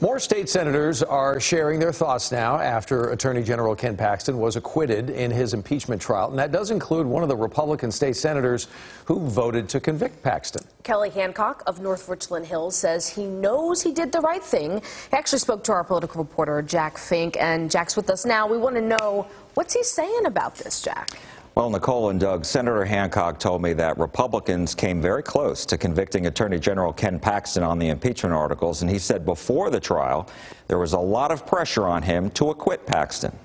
More state senators are sharing their thoughts now after Attorney General Ken Paxton was acquitted in his impeachment trial. And that does include one of the Republican state senators who voted to convict Paxton. Kelly Hancock of North Richland Hills says he knows he did the right thing. He actually spoke to our political reporter, Jack Fink, and Jack's with us now. We want to know, what's he saying about this, Jack? Well, Nicole and Doug, Senator Hancock told me that Republicans came very close to convicting Attorney General Ken Paxton on the impeachment articles, and he said before the trial there was a lot of pressure on him to acquit Paxton.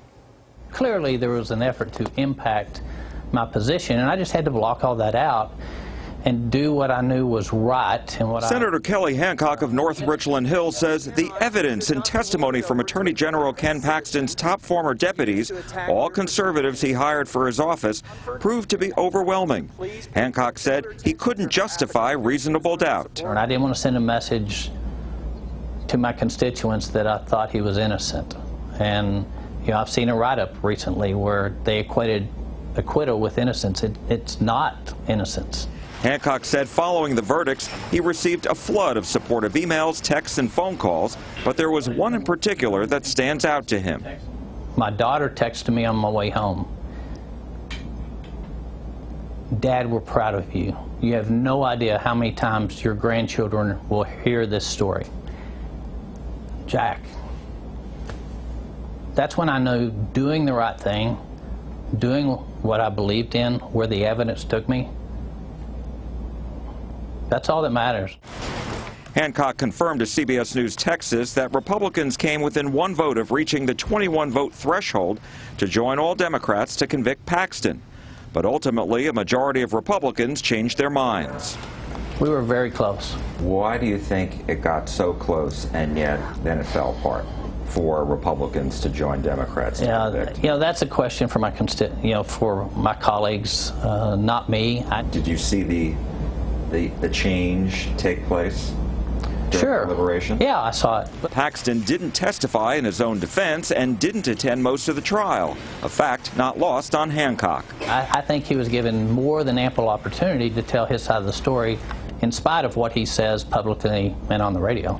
Clearly there was an effort to impact my position, and I just had to block all that out and do what I knew was right. And Senator Kelly Hancock of North Richland Hills says the evidence and testimony from Attorney General Ken Paxton's top former deputies, all conservatives he hired for his office, proved to be overwhelming. Hancock said he couldn't justify reasonable doubt. And I didn't want to send a message to my constituents that I thought he was innocent. And I've seen a write-up recently where they equated acquittal with innocence. It's not innocence. Hancock said following the verdicts, he received a flood of supportive emails, texts, and phone calls, but there was one in particular that stands out to him. My daughter texted me on my way home. Dad, we're proud of you. You have no idea how many times your grandchildren will hear this story. Jack, that's when I knew doing the right thing, doing what I believed in, where the evidence took me, that's all that matters. Hancock confirmed to CBS News Texas that Republicans came within one vote of reaching the 21-vote threshold to join all Democrats to convict Paxton. But ultimately, a majority of Republicans changed their minds. We were very close. Why do you think it got so close and yet then it fell apart for Republicans to join Democrats to convict? That's a question for my for my colleagues, not me. Did you see the change take place during Sure. deliberation? Yeah, I saw it. Paxton didn't testify in his own defense and didn't attend most of the trial, a fact not lost on Hancock. I think he was given more than ample opportunity to tell his side of the story in spite of what he says publicly and on the radio.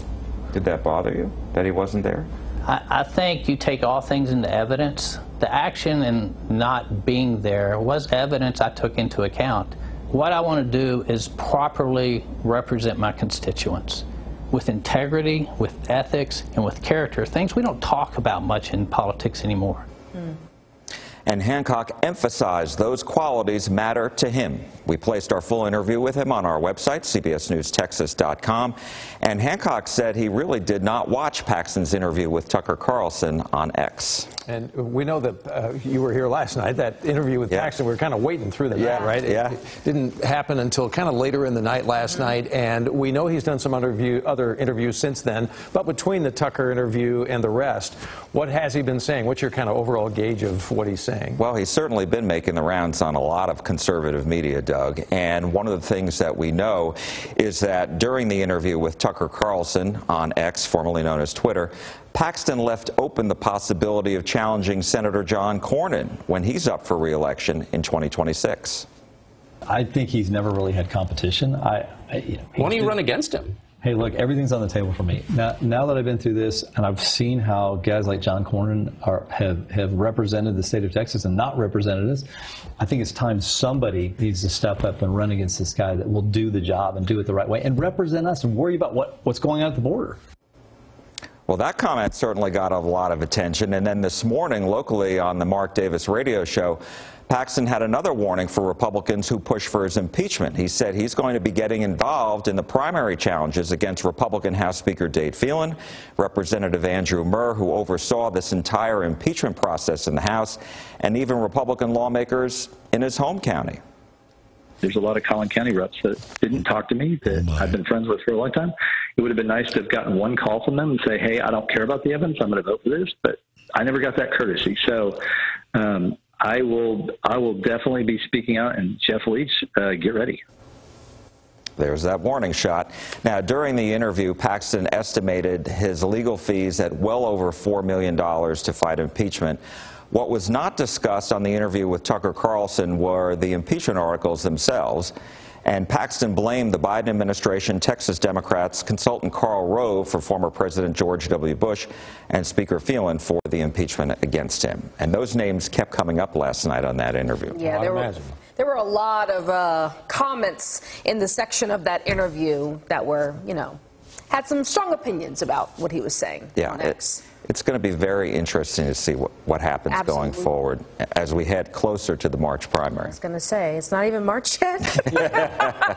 Did that bother you, that he wasn't there? I think you take all things into evidence. The action and not being there was evidence I took into account. What I want to do is properly represent my constituents with integrity, with ethics, and with character, things we don't talk about much in politics anymore. And Hancock emphasized those qualities matter to him. We placed our full interview with him on our website, cbsnewstexas.com. And Hancock said he really did not watch Paxton's interview with Tucker Carlson on X. And we know that you were here last night. That interview with Paxton, we were kind of waiting through the night, right? It didn't happen until kind of later in the night last night. And we know he's done some other interviews since then. But between the Tucker interview and the rest, what has he been saying? What's your kind of overall gauge of what he's saying? Well, he's certainly been making the rounds on a lot of conservative media, Doug. And one of the things that we know is that during the interview with Tucker Carlson on X, formerly known as Twitter, Paxton left open the possibility of challenging Senator John Cornyn when he's up for re-election in 2026. I think he's never really had competition. Why don't you run against him? Hey, look, everything's on the table for me. Now that I've been through this and I've seen how guys like John Cornyn have represented the state of Texas and not represented us, I think it's time somebody needs to step up and run against this guy that will do the job and do it the right way and represent us and worry about what's going on at the border. Well, that comment certainly got a lot of attention. And then this morning, locally on the Mark Davis radio show, Paxton had another warning for Republicans who push for his impeachment. He said he's going to be getting involved in the primary challenges against Republican House Speaker Dade Phelan, Representative Andrew Murr, who oversaw this entire impeachment process in the House, and even Republican lawmakers in his home county. There's a lot of Collin County reps that didn't talk to me, that I've been friends with for a long time. It would have been nice to have gotten one call from them and say, hey, I don't care about the evidence, I'm going to vote for this, but I never got that courtesy. So I will definitely be speaking out, and Jeff Leach, get ready. There's that warning shot. Now, during the interview, Paxton estimated his legal fees at well over $4 million to fight impeachment. What was not discussed on the interview with Tucker Carlson were the impeachment articles themselves. And Paxton blamed the Biden administration, Texas Democrats, consultant Karl Rove for former President George W. Bush, and Speaker Phelan for the impeachment against him. And those names kept coming up last night on that interview. Yeah, there were a lot of comments in the section of that interview that were, had some strong opinions about what he was saying. Yeah, it's going to be very interesting to see what happens going forward as we head closer to the March primary. I was going to say, it's not even March yet.